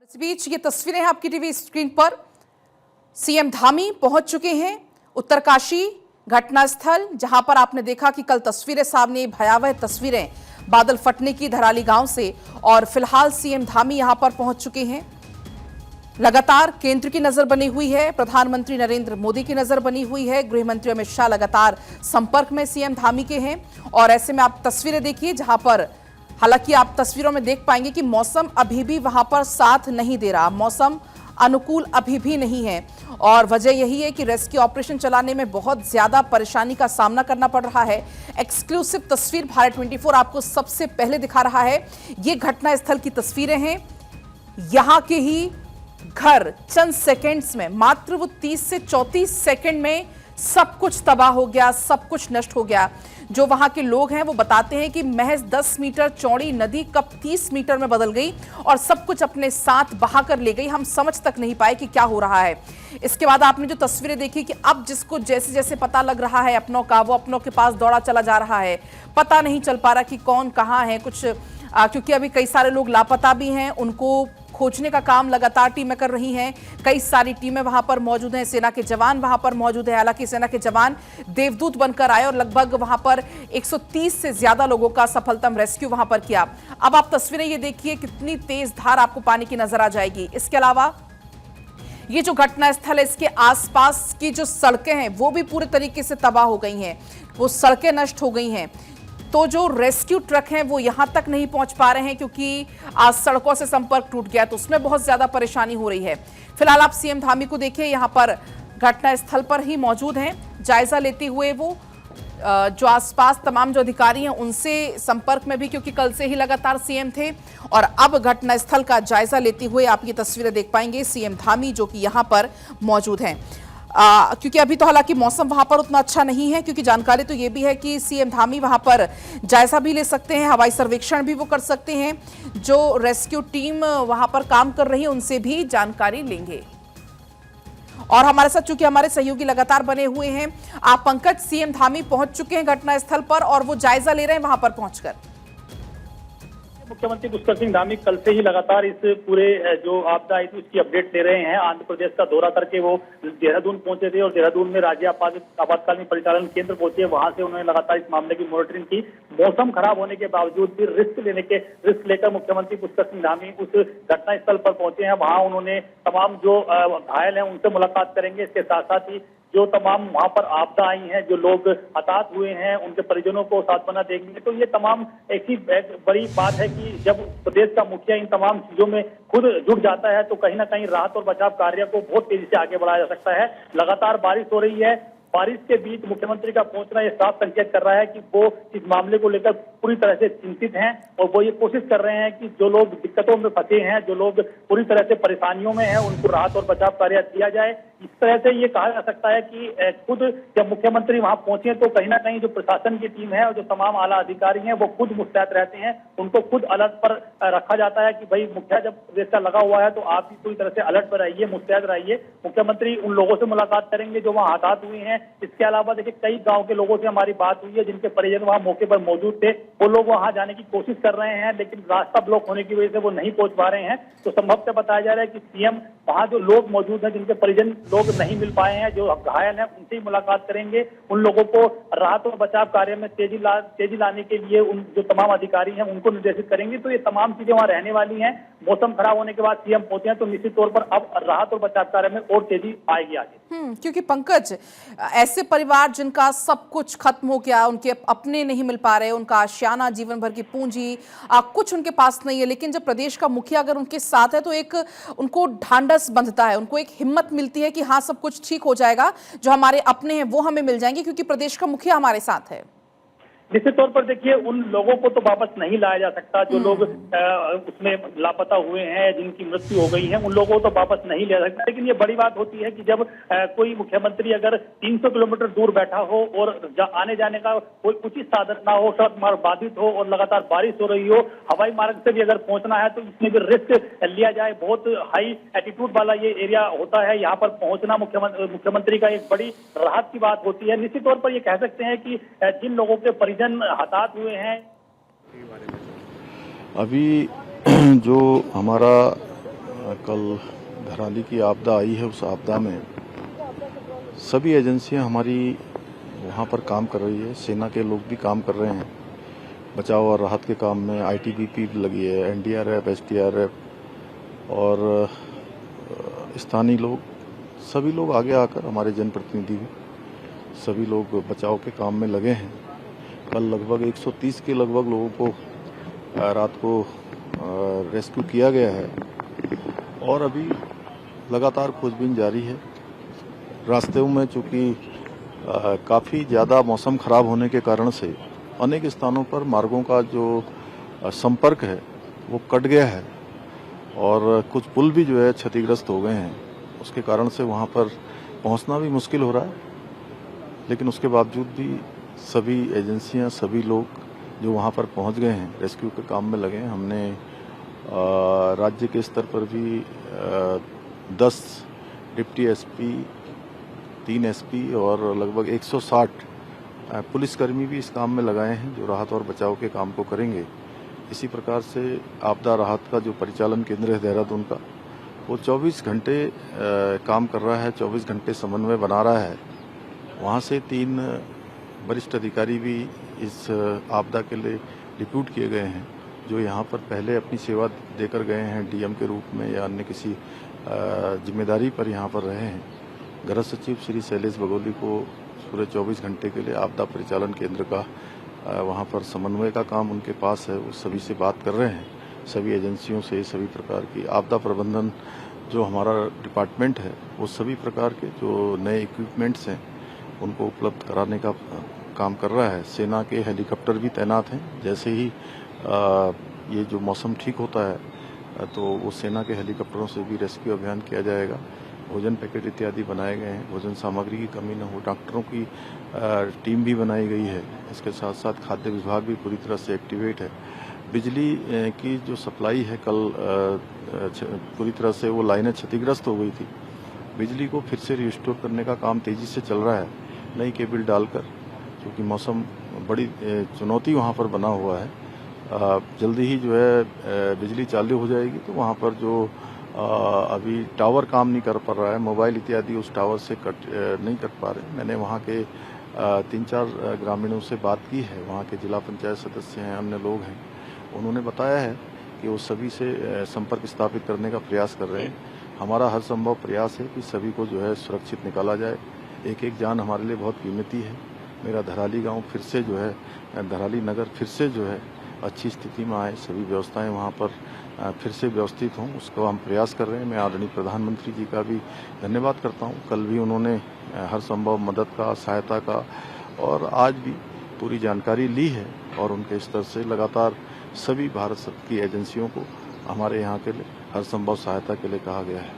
इस बीच ये तस्वीरें हैं आपकी टीवी स्क्रीन पर। सीएम धामी पहुंच चुके हैं उत्तरकाशी घटनास्थल, जहां पर आपने देखा कि कल तस्वीरें सामने, भयावह तस्वीरें बादल फटने की धराली गांव से। और फिलहाल सीएम धामी यहां पर पहुंच चुके हैं। लगातार केंद्र की नजर बनी हुई है, प्रधानमंत्री नरेंद्र मोदी की नजर बनी हुई है, गृह मंत्री अमित शाह लगातार संपर्क में सीएम धामी के हैं। और ऐसे में आप तस्वीरें देखिए जहां पर, हालांकि आप तस्वीरों में देख पाएंगे कि मौसम अभी भी वहां पर साथ नहीं दे रहा, मौसम अनुकूल अभी भी नहीं है। और वजह यही है कि रेस्क्यू ऑपरेशन चलाने में बहुत ज्यादा परेशानी का सामना करना पड़ रहा है। एक्सक्लूसिव तस्वीर भारत 24 आपको सबसे पहले दिखा रहा है। ये घटनास्थल की तस्वीरें हैं। यहां के ही घर चंद सेकंड्स में, मात्र वो 30 से 34 सेकंड में सब कुछ तबाह हो गया, सब कुछ नष्ट हो गया। जो वहां के लोग हैं वो बताते हैं कि महज 10 मीटर चौड़ी नदी कब 30 मीटर में बदल गई और सब कुछ अपने साथ बहाकर ले गई। हम समझ तक नहीं पाए कि क्या हो रहा है। इसके बाद आपने जो तस्वीरें देखी कि अब जिसको जैसे जैसे पता लग रहा है अपनों का, वो अपनों के पास दौड़ा चला जा रहा है। पता नहीं चल पा रहा कि कौन कहाँ है, कुछ क्योंकि अभी कई सारे लोग लापता भी हैं, उनको खोजने का काम लगातार टीमें कर रही हैं। कई सारी टीमें वहां पर मौजूद हैं, सेना के जवान वहां पर मौजूद है। हालांकि सेना के जवान देवदूत बनकर आए और लगभग वहां पर 130 से ज्यादा लोगों का सफलतम रेस्क्यू वहां पर किया। अब आप तस्वीरें ये देखिए, कितनी तेज धार आपको पानी की नजर आ जाएगी। इसके अलावा ये जो घटनास्थल है, इसके आसपास की जो सड़कें हैं वो भी पूरे तरीके से तबाह हो गई हैं, वो सड़कें नष्ट हो गई हैं। तो जो रेस्क्यू ट्रक हैं वो यहां तक नहीं पहुंच पा रहे हैं क्योंकि आज सड़कों से संपर्क टूट गया, तो उसमें बहुत ज्यादा परेशानी हो रही है। फिलहाल आप सीएम धामी को देखिए, यहां पर घटनास्थल पर ही मौजूद हैं, जायजा लेते हुए वो जो आसपास तमाम जो अधिकारी हैं उनसे संपर्क में भी, क्योंकि कल से ही लगातार सीएम थे। और अब घटनास्थल का जायजा लेते हुए आप ये तस्वीरें देख पाएंगे सीएम धामी जो कि यहां पर मौजूद हैं। क्योंकि अभी तो हालांकि मौसम वहां पर उतना अच्छा नहीं है, क्योंकि जानकारी तो ये भी है कि सीएम धामी वहां पर जायजा भी ले सकते हैं, हवाई सर्वेक्षण भी वो कर सकते हैं। जो रेस्क्यू टीम वहां पर काम कर रही है उनसे भी जानकारी लेंगे। और हमारे साथ चूंकि हमारे सहयोगी लगातार बने हुए हैं, आप पंकज, सीएम धामी पहुंच चुके हैं घटनास्थल पर और वो जायजा ले रहे हैं वहां पर पहुंचकर। मुख्यमंत्री पुष्कर सिंह धामी कल से ही लगातार इस पूरे जो आपदा आई थी उसकी अपडेट ले रहे हैं। आंध्र प्रदेश का दौरा करके वो देहरादून पहुंचे थे और देहरादून में राज्य आपातकालीन परिचालन केंद्र पहुंचे। वहां से उन्होंने लगातार इस मामले की मॉनिटरिंग की। मौसम खराब होने के बावजूद भी रिस्क लेकर मुख्यमंत्री पुष्कर सिंह धामी उस घटनास्थल पर पहुंचे हैं। वहां उन्होंने तमाम जो घायल हैं उनसे मुलाकात करेंगे। इसके साथ साथ ही जो तमाम वहां पर आपदा आई है, जो लोग हताहत हुए हैं, उनके परिजनों को सांत्वना देंगे। तो ये तमाम ऐसी बड़ी बात है कि जब प्रदेश का मुखिया इन तमाम चीजों में खुद जुट जाता है तो कहीं ना कहीं राहत और बचाव कार्य को बहुत तेजी से आगे बढ़ाया जा सकता है। लगातार बारिश हो रही है, बारिश के बीच मुख्यमंत्री का पहुंचना ये साफ संकेत कर रहा है कि वो इस मामले को लेकर पूरी तरह से चिंतित हैं और वो ये कोशिश कर रहे हैं कि जो लोग दिक्कतों में फंसे हैं, जो लोग पूरी तरह से परेशानियों में हैं, उनको राहत और बचाव कार्य किया जाए। इस तरह से ये कहा जा सकता है कि खुद जब मुख्यमंत्री वहां पहुंचे तो कहीं ना कहीं जो प्रशासन की टीम है और जो तमाम आला अधिकारी हैं वो खुद मुस्तैद रहते हैं। उनको खुद अलर्ट पर रखा जाता है कि भाई मुखिया जब प्रदेश का लगा हुआ है तो आप भी पूरी तरह से अलर्ट पर रहिए, मुस्तैद रहिए। मुख्यमंत्री उन लोगों से मुलाकात करेंगे जो वहां हताहत हुए हैं। इसके अलावा देखिए कई गांव के लोगों से हमारी बात हुई है जिनके परिजन वहां मौके पर मौजूद थे। वो लोग वहां जाने की कोशिश कर रहे हैं लेकिन रास्ता ब्लॉक होने की वजह से वो नहीं पहुंच पा रहे हैं। तो संभवतः बताया जा रहा है कि सीएम वहां जो लोग मौजूद हैं, जिनके परिजन लोग नहीं मिल पाए हैं, जो घायल हैं, उनसे ही मुलाकात करेंगे। उन लोगों को राहत और बचाव कार्य में तेजी लाने के लिए उन जो तमाम अधिकारी हैं उनको निर्देशित करेंगे। तो ये तमाम चीजें वहां रहने वाली हैं। मौसम खराब होने के बाद सीएम पहुंचे हैं तो निश्चित तौर पर अब राहत और बचाव कार्य में और तेजी आएगी आगे। क्योंकि पंकज, ऐसे परिवार जिनका सब कुछ खत्म हो गया, उनके अपने नहीं मिल पा रहे, उनका आशियाना, जीवन भर की पूंजी, कुछ उनके पास नहीं है, लेकिन जब प्रदेश का मुखिया अगर उनके साथ है तो एक उनको ढांढस बंधता है, उनको एक हिम्मत मिलती है कि हाँ सब कुछ ठीक हो जाएगा, जो हमारे अपने हैं वो हमें मिल जाएंगे क्योंकि प्रदेश का मुखिया हमारे साथ है। निश्चित तौर पर देखिए उन लोगों को तो वापस नहीं लाया जा सकता जो लोग उसमें लापता हुए हैं, जिनकी मृत्यु हो गई है, उन लोगों को तो वापस नहीं ले सकता। लेकिन ये बड़ी बात होती है कि जब कोई मुख्यमंत्री अगर 300 किलोमीटर दूर बैठा हो और आने जाने का कोई उचित साधन ना हो, सड़क मार्ग बाधित हो और लगातार बारिश हो रही हो, हवाई मार्ग से भी अगर पहुंचना है तो इसमें भी रिस्क लिया जाए। बहुत हाई एटीट्यूड वाला ये एरिया होता है, यहाँ पर पहुंचना मुख्यमंत्री का एक बड़ी राहत की बात होती है। निश्चित तौर पर ये कह सकते हैं कि जिन लोगों के परिजन हताहत हुए हैं, अभी जो हमारा कल धराली की आपदा आई है, उस आपदा में सभी एजेंसियां हमारी वहां पर काम कर रही है। सेना के लोग भी काम कर रहे हैं बचाव और राहत के काम में। आईटीबीपी भी लगी है, एनडीआरएफ, एसडीआरएफ और स्थानीय लोग, सभी लोग आगे आकर, हमारे जनप्रतिनिधि भी, सभी लोग बचाव के काम में लगे हैं। कल लगभग 130 के लगभग लोगों को रात को रेस्क्यू किया गया है और अभी लगातार खोजबीन जारी है। रास्ते में चूंकि काफ़ी ज़्यादा मौसम खराब होने के कारण से अनेक स्थानों पर मार्गों का जो संपर्क है वो कट गया है और कुछ पुल भी जो है क्षतिग्रस्त हो गए हैं। उसके कारण से वहाँ पर पहुँचना भी मुश्किल हो रहा है, लेकिन उसके बावजूद भी सभी एजेंसियां, सभी लोग जो वहाँ पर पहुँच गए हैं, रेस्क्यू के काम में लगे हैं। हमने राज्य के स्तर पर भी 10 डिप्टी एसपी, 3 एसपी और लगभग 160 पुलिसकर्मी भी इस काम में लगाए हैं जो राहत और बचाव के काम को करेंगे। इसी प्रकार से आपदा राहत का जो परिचालन केंद्र है देहरादून का, वो 24 घंटे काम कर रहा है, 24 घंटे समन्वय बना रहा है। वहाँ से 3 वरिष्ठ अधिकारी भी इस आपदा के लिए डिप्यूट किए गए हैं, जो यहाँ पर पहले अपनी सेवा देकर गए हैं डीएम के रूप में या अन्य किसी जिम्मेदारी पर यहाँ पर रहे हैं। गृह सचिव श्री शैलेश बगोली को पूरे 24 घंटे के लिए आपदा परिचालन केंद्र का वहाँ पर समन्वय का काम उनके पास है। वो सभी से बात कर रहे हैं, सभी एजेंसियों से, सभी प्रकार की आपदा प्रबंधन जो हमारा डिपार्टमेंट है, वो सभी प्रकार के जो नए इक्विपमेंट्स हैं उनको उपलब्ध कराने का काम कर रहा है। सेना के हेलीकॉप्टर भी तैनात हैं। जैसे ही ये जो मौसम ठीक होता है तो वो सेना के हेलीकॉप्टरों से भी रेस्क्यू अभियान किया जाएगा। भोजन पैकेट इत्यादि बनाए गए हैं, भोजन सामग्री की कमी न हो। डॉक्टरों की टीम भी बनाई गई है। इसके साथ साथ खाद्य विभाग भी पूरी तरह से एक्टिवेट है। बिजली की जो सप्लाई है, कल पूरी तरह से वो लाइनें क्षतिग्रस्त हो गई थी। बिजली को फिर से रिस्टोर करने का काम तेजी से चल रहा है, नई केबल डालकर, क्योंकि मौसम बड़ी चुनौती वहाँ पर बना हुआ है। जल्दी ही जो है बिजली चालू हो जाएगी तो वहाँ पर जो अभी टावर काम नहीं कर पा रहा है, मोबाइल इत्यादि उस टावर से नहीं कर पा रहे। मैंने वहाँ के 3-4 ग्रामीणों से बात की है, वहाँ के जिला पंचायत सदस्य हैं, अन्य लोग हैं। उन्होंने बताया है कि वो सभी से संपर्क स्थापित करने का प्रयास कर रहे हैं। हमारा हर संभव प्रयास है कि सभी को जो है सुरक्षित निकाला जाए। एक एक जान हमारे लिए बहुत कीमती है। मेरा धराली गांव फिर से जो है, धराली नगर फिर से जो है अच्छी स्थिति में आए, सभी व्यवस्थाएं वहां पर फिर से व्यवस्थित हों, उसको हम प्रयास कर रहे हैं। मैं आदरणीय प्रधानमंत्री जी का भी धन्यवाद करता हूं। कल भी उन्होंने हर संभव मदद का, सहायता का और आज भी पूरी जानकारी ली है और उनके स्तर से लगातार सभी भारत की एजेंसियों को हमारे यहाँ के लिए हर संभव सहायता के लिए कहा गया है।